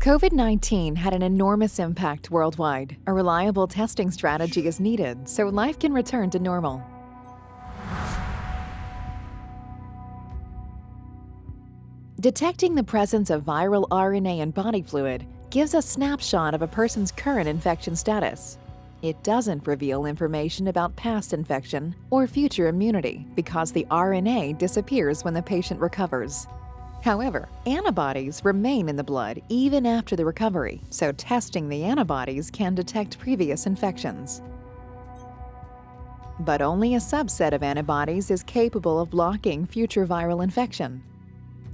COVID-19 had an enormous impact worldwide. A reliable testing strategy is needed so life can return to normal. Detecting the presence of viral RNA in body fluid gives a snapshot of a person's current infection status. It doesn't reveal information about past infection or future immunity because the RNA disappears when the patient recovers. However, antibodies remain in the blood even after the recovery, so testing the antibodies can detect previous infections. But only a subset of antibodies is capable of blocking future viral infection.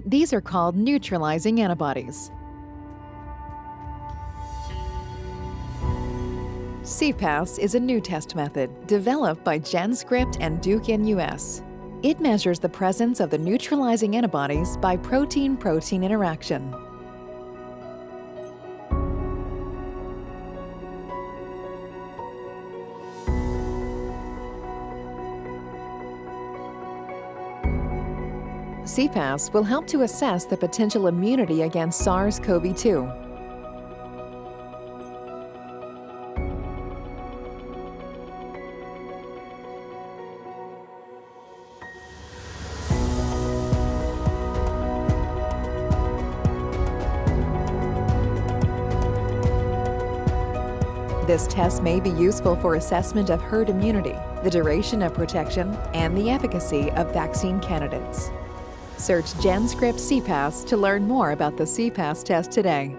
These are called neutralizing antibodies. cPass is a new test method developed by GenScript and Duke in US. It measures the presence of the neutralizing antibodies by protein-protein interaction. cPass will help to assess the potential immunity against SARS-CoV-2. This test may be useful for assessment of herd immunity, the duration of protection, and the efficacy of vaccine candidates. Search GenScript cPass to learn more about the cPass test today.